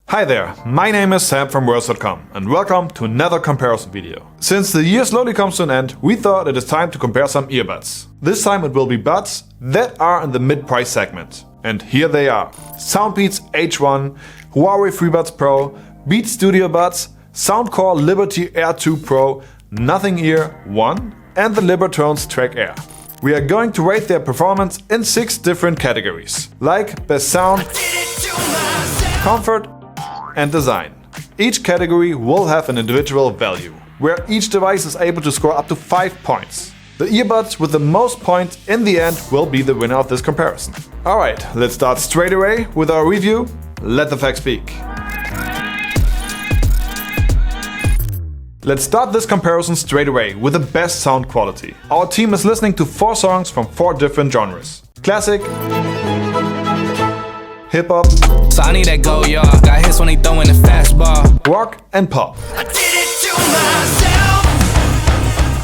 Hi there, my name is Sam from Words.com and welcome to another comparison video. Since the year slowly comes to an end, we thought it is time to compare some earbuds. This time it will be buds that are in the mid-price segment. And here they are. Soundbeats H1, Huawei Freebuds Pro, Beats Studio Buds, Soundcore Liberty Air 2 Pro, Nothing Ear 1 and the Libratone's Track Air. We are going to rate their performance in 6 different categories, like best sound, comfort and design. Each category will have an individual value, where each device is able to score up to 5 points. The earbuds with the most points in the end will be the winner of this comparison. Alright, let's start straight away with our review. Let the facts speak. Let's start this comparison straight away with the best sound quality. Our team is listening to 4 songs from 4 different genres. Classic, hip-hop, so I need that go, y'all. Got hits when they throwin' the fastball. rock and pop. I did it to myself.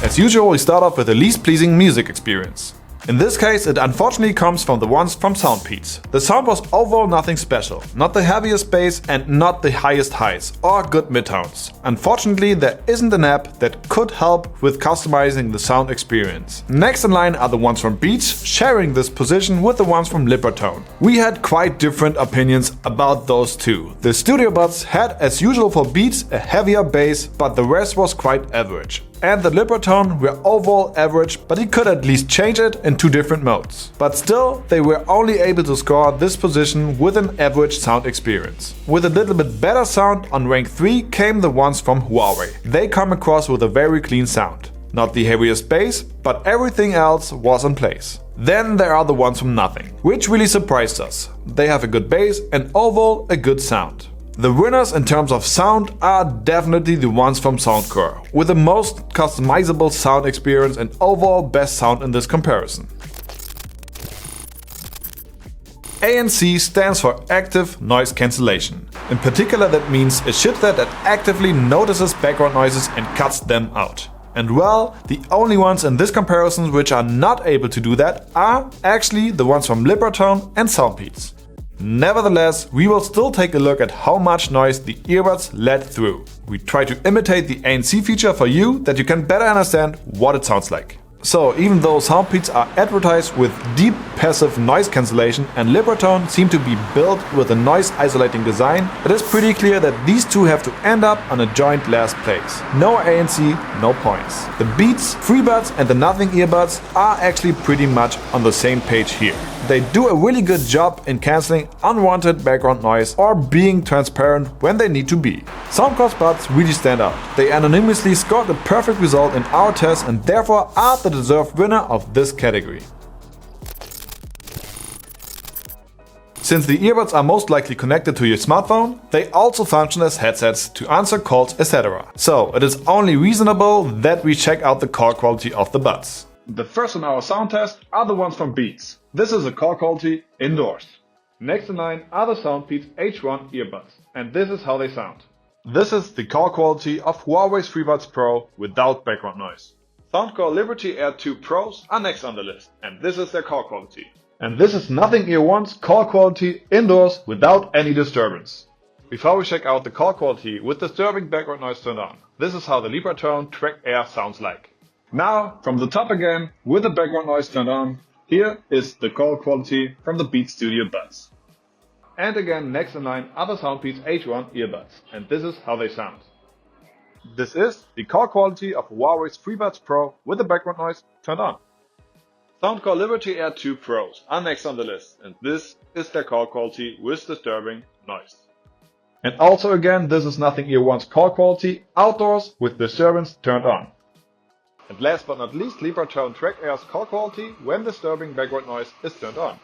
As usual, we start off with the least pleasing music experience. In this case, it unfortunately comes from the ones from Soundbeats. The sound was overall nothing special, not the heaviest bass and not the highest highs or good midtones. Unfortunately, there isn't an app that could help with customizing the sound experience. Next in line are the ones from Beats, sharing this position with the ones from Libratone. We had quite different opinions about those two. The Studio Buds had, as usual for Beats, a heavier bass, but the rest was quite average. And the Libratone were overall average, but he could at least change it in 2 different modes. But still, they were only able to score this position with an average sound experience. With a little bit better sound, on rank 3 came the ones from Huawei. They come across with a very clean sound. Not the heaviest bass, but everything else was in place. Then there are the ones from Nothing, which really surprised us. They have a good bass and overall a good sound. The winners in terms of sound are definitely the ones from Soundcore, with the most customizable sound experience and overall best sound in this comparison. ANC stands for Active Noise Cancellation. In particular, that means a chipset that actively notices background noises and cuts them out. And well, the only ones in this comparison which are not able to do that are actually the ones from Libratone and Soundbeats. Nevertheless, we will still take a look at how much noise the earbuds let through. We try to imitate the ANC feature for you that you can better understand what it sounds like. So even though Soundbeats are advertised with deep passive noise cancellation and Libratone seem to be built with a noise isolating design, it is pretty clear that these two have to end up on a joint last place. No ANC, no points. The Beats, Freebuds and the Nothing earbuds are actually pretty much on the same page here. They do a really good job in cancelling unwanted background noise or being transparent when they need to be. Soundcore's buds really stand out. They anonymously scored a perfect result in our test and therefore are the deserved winner of this category. Since the earbuds are most likely connected to your smartphone, they also function as headsets to answer calls, etc. So it is only reasonable that we check out the call quality of the buds. The first on our sound test are the ones from Beats. This is a call quality indoors. Next in line are the Soundbeats H1 earbuds, and this is how they sound. This is the call quality of Huawei's Freebuds Pro without background noise. Soundcore Liberty Air 2 Pros are next on the list, and this is their call quality. And this is Nothing Ear 1's call quality indoors without any disturbance. Before we check out the call quality with disturbing background noise turned on, this is how the Libratone Track Air sounds like. Now, from the top again, with the background noise turned on, here is the call quality from the Beats Studio Buds. And again, next in line are the Soundbeats H1 earbuds, and this is how they sound. This is the call quality of Huawei's Freebuds Pro with the background noise turned on. Soundcore Liberty Air 2 Pros are next on the list, and this is their call quality with disturbing noise. And also again, this is Nothing Ear 1's call quality outdoors with disturbance turned on. And last but not least, Libratone Track Air's call quality when disturbing background noise is turned on.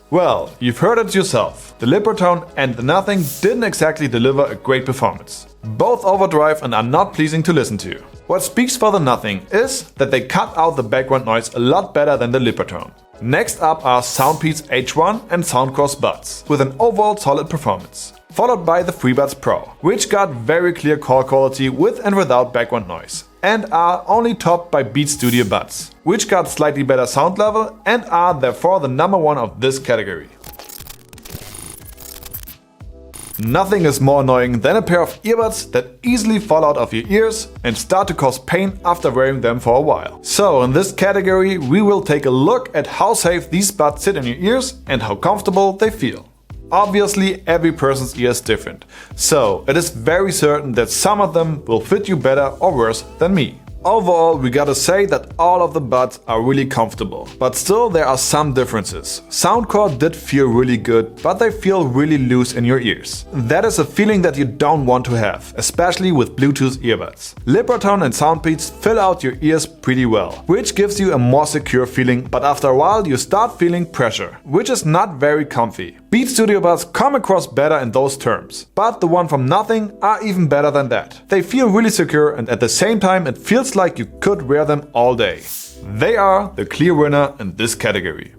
Well, you've heard it yourself. The Libratone and the Nothing didn't exactly deliver a great performance. Both overdrive and are not pleasing to listen to. What speaks for the Nothing is that they cut out the background noise a lot better than the Libratone. Next up are Soundbeats H1 and Soundcore's buds, with an overall solid performance. Followed by the Freebuds Pro, which got very clear call quality with and without background noise, and are only topped by Beats Studio Buds, which got slightly better sound level and are therefore the number 1 of this category. Nothing is more annoying than a pair of earbuds that easily fall out of your ears and start to cause pain after wearing them for a while. So in this category we will take a look at how safe these buds sit in your ears and how comfortable they feel. Obviously every person's ear is different, so it is very certain that some of them will fit you better or worse than me. Overall, we gotta say that all of the buds are really comfortable, but still there are some differences. Soundcore did feel really good, but they feel really loose in your ears. That is a feeling that you don't want to have, especially with Bluetooth earbuds. Libratone and Soundbeats fill out your ears pretty well, which gives you a more secure feeling, but after a while you start feeling pressure, which is not very comfy. Beats Studio Buds come across better in those terms, but the one from Nothing are even better than that. They feel really secure and at the same time it feels like you could wear them all day. They are the clear winner in this category.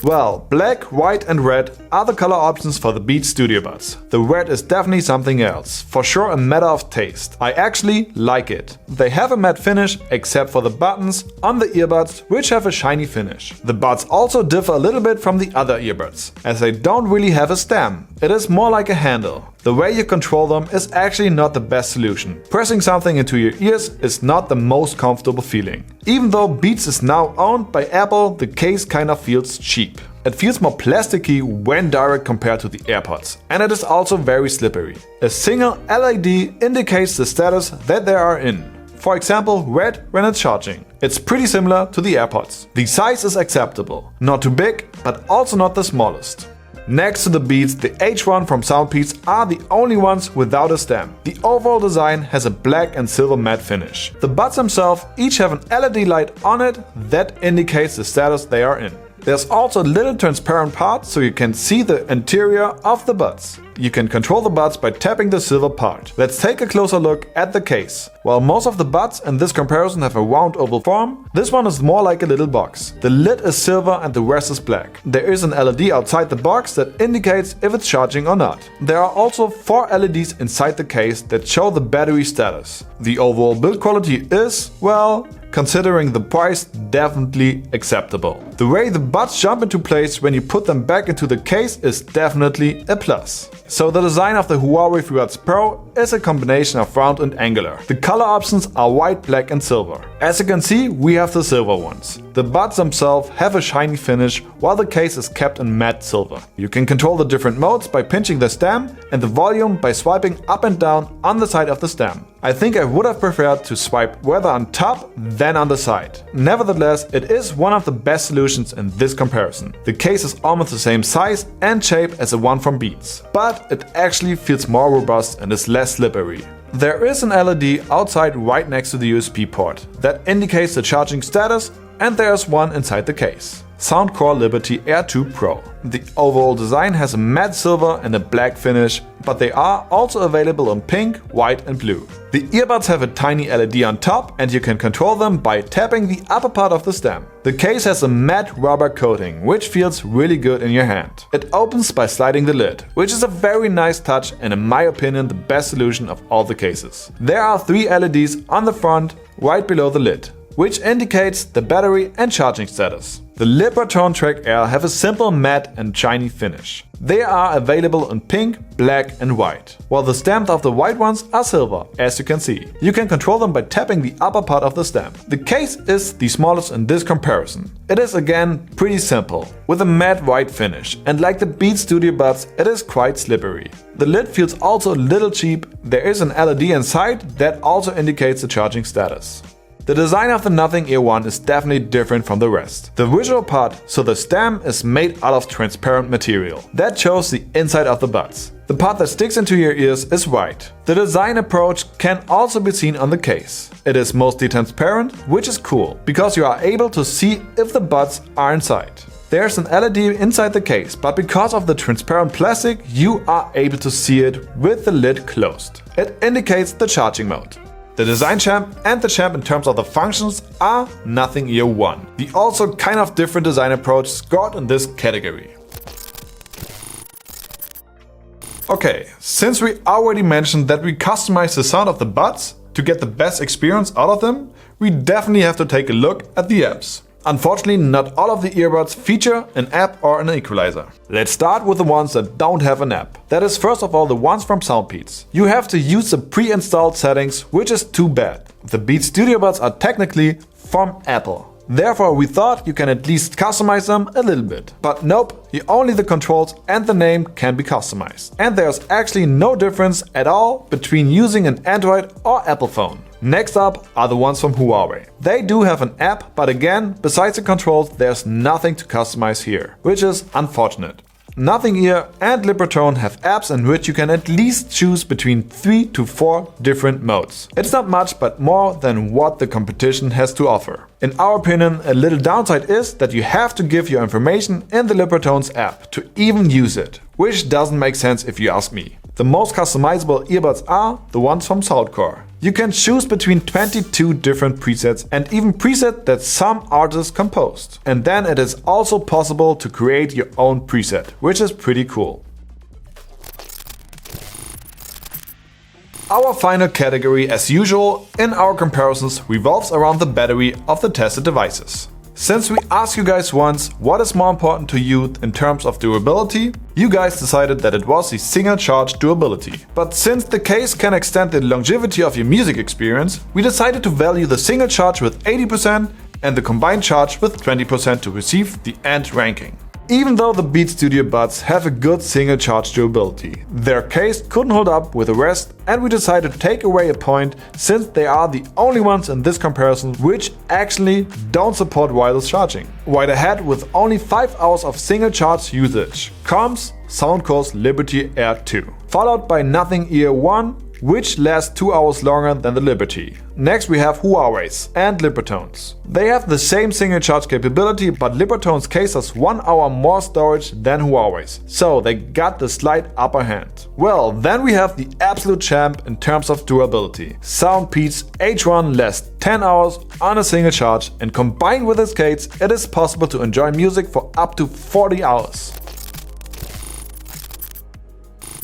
Well, black, white and red are the color options for the Beats Studio Buds. The red is definitely something else, for sure a matter of taste. I actually like it. They have a matte finish except for the buttons on the earbuds, which have a shiny finish. The buds also differ a little bit from the other earbuds, as they don't really have a stem. It is more like a handle. The way you control them is actually not the best solution. Pressing something into your ears is not the most comfortable feeling. Even though Beats is now owned by Apple, the case kinda feels cheap. It feels more plasticky when direct compared to the AirPods, and it is also very slippery. A single LED indicates the status that they are in. For example, red when it's charging. It's pretty similar to the AirPods. The size is acceptable. Not too big, but also not the smallest. Next to the Beats, the H1 from Soundbeats are the only ones without a stem. The overall design has a black and silver matte finish. The buds themselves each have an LED light on it that indicates the status they are in. There's also a little transparent part so you can see the interior of the buds. You can control the buds by tapping the silver part. Let's take a closer look at the case. While most of the buds in this comparison have a round oval form, this one is more like a little box. The lid is silver and the rest is black. There is an LED outside the box that indicates if it's charging or not. There are also 4 LEDs inside the case that show the battery status. The overall build quality is, well, considering the price, definitely acceptable. The way the buds jump into place when you put them back into the case is definitely a plus. So the design of the Huawei Freebuds Pro is a combination of round and angular. The color options are white, black and silver. As you can see, we have the silver ones. The buds themselves have a shiny finish while the case is kept in matte silver. You can control the different modes by pinching the stem and the volume by swiping up and down on the side of the stem. I think I would have preferred to swipe rather on top than on the side. Nevertheless, it is one of the best solutions in this comparison. The case is almost the same size and shape as the one from Beats, but it actually feels more robust and is less slippery. There is an LED outside right next to the USB port that indicates the charging status, and there's one inside the case. Soundcore Liberty Air 2 Pro. The overall design has a matte silver and a black finish, but they are also available in pink, white and blue. The earbuds have a tiny LED on top and you can control them by tapping the upper part of the stem. The case has a matte rubber coating, which feels really good in your hand. It opens by sliding the lid, which is a very nice touch and in my opinion the best solution of all the cases. There are 3 LEDs on the front, right below the lid, which indicates the battery and charging status. The Libratone Track Air have a simple matte and shiny finish. They are available in pink, black and white, while the stems of the white ones are silver, as you can see. You can control them by tapping the upper part of the stem. The case is the smallest in this comparison. It is again pretty simple, with a matte white finish, and like the Beats Studio Buds, it is quite slippery. The lid feels also a little cheap. There is an LED inside that also indicates the charging status. The design of the Nothing Ear 1 is definitely different from the rest. The visual part, so the stem, is made out of transparent material. That shows the inside of the buds. The part that sticks into your ears is white. The design approach can also be seen on the case. It is mostly transparent, which is cool, because you are able to see if the buds are inside. There's an LED inside the case, but because of the transparent plastic, you are able to see it with the lid closed. It indicates the charging mode. The design champ and the champ in terms of the functions are Nothing Ear 1. The also kind of different design approach scored in this category. Okay, since we already mentioned that we customize the sound of the buds to get the best experience out of them, we definitely have to take a look at the apps. Unfortunately, not all of the earbuds feature an app or an equalizer. Let's start with the ones that don't have an app. That is first of all the ones from Soundpeats. You have to use the pre-installed settings, which is too bad. The Beats Studio Buds are technically from Apple. Therefore, we thought you can at least customize them a little bit. But nope, only the controls and the name can be customized. And there's actually no difference at all between using an Android or Apple phone. Next up are the ones from Huawei. They do have an app, but again, besides the controls, there's nothing to customize here, which is unfortunate. Nothing Ear and Libratone have apps in which you can at least choose between 3 to 4 different modes. It's not much, but more than what the competition has to offer. In our opinion, a little downside is that you have to give your information in the Libratone's app to even use it, which doesn't make sense if you ask me. The most customizable earbuds are the ones from Soundcore. You can choose between 22 different presets and even presets that some artists composed. And then it is also possible to create your own preset, which is pretty cool. Our final category, as usual, in our comparisons revolves around the battery of the tested devices. Since we asked you guys once what is more important to you in terms of durability, you guys decided that it was the single charge durability. But since the case can extend the longevity of your music experience, we decided to value the single charge with 80% and the combined charge with 20% to receive the end ranking. Even though the Beats Studio Buds have a good single charge durability, their case couldn't hold up with the rest, and we decided to take away a point since they are the only ones in this comparison which actually don't support wireless charging. Right ahead with only 5 hours of single charge usage comes Soundcore's Liberty Air 2, followed by Nothing Ear 1, which lasts 2 hours longer than the Liberty. Next we have Huawei's and Libratone's. They have the same single charge capability, but Libratone's case has 1 hour more storage than Huawei's, so they got the slight upper hand. Well, then we have the absolute champ in terms of durability. Soundpeats H1 lasts 10 hours on a single charge, and combined with its case, it is possible to enjoy music for up to 40 hours.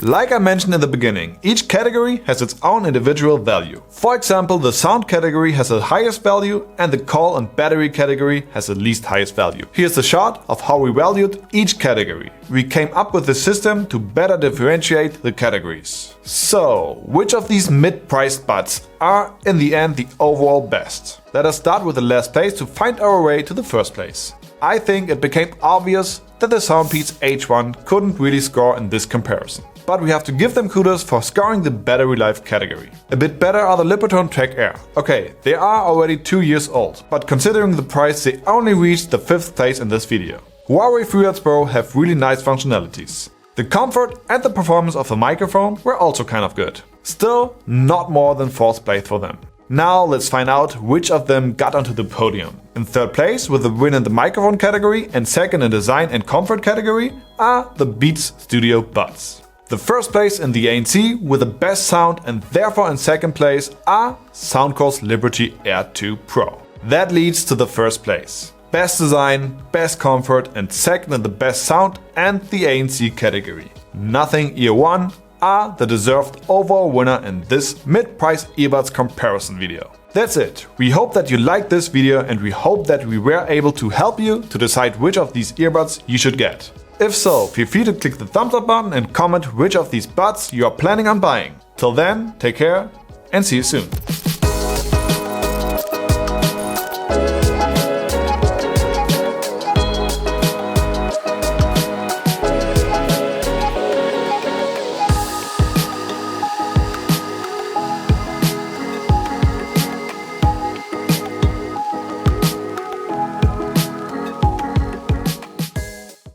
Like I mentioned in the beginning, each category has its own individual value. For example, the sound category has the highest value and the call and battery category has the least highest value. Here's a chart of how we valued each category. We came up with this system to better differentiate the categories. So, which of these mid-priced buds are in the end the overall best? Let us start with the last place to find our way to the first place. I think it became obvious that the Soundpeats H1 couldn't really score in this comparison. But we have to give them kudos for scoring the battery life category. A bit better are the Libratone Track Air. Okay, they are already 2 years old, but considering the price they only reached the 5th place in this video. Huawei Freebuds Pro have really nice functionalities. The comfort and the performance of the microphone were also kind of good. Still, not more than 4th place for them. Now let's find out which of them got onto the podium. In 3rd place with the win in the microphone category and 2nd in design and comfort category are the Beats Studio Buds. The 1st place in the ANC with the best sound and therefore in 2nd place are Soundcore's Liberty Air 2 Pro. That leads to the 1st place. Best design, best comfort and 2nd in the best sound and the ANC category. Nothing Ear 1 are the deserved overall winner in this mid-price earbuds comparison video. That's it. We hope that you liked this video and we hope that we were able to help you to decide which of these earbuds you should get. If so, feel free to click the thumbs up button and comment which of these buds you are planning on buying. Till then, take care and see you soon.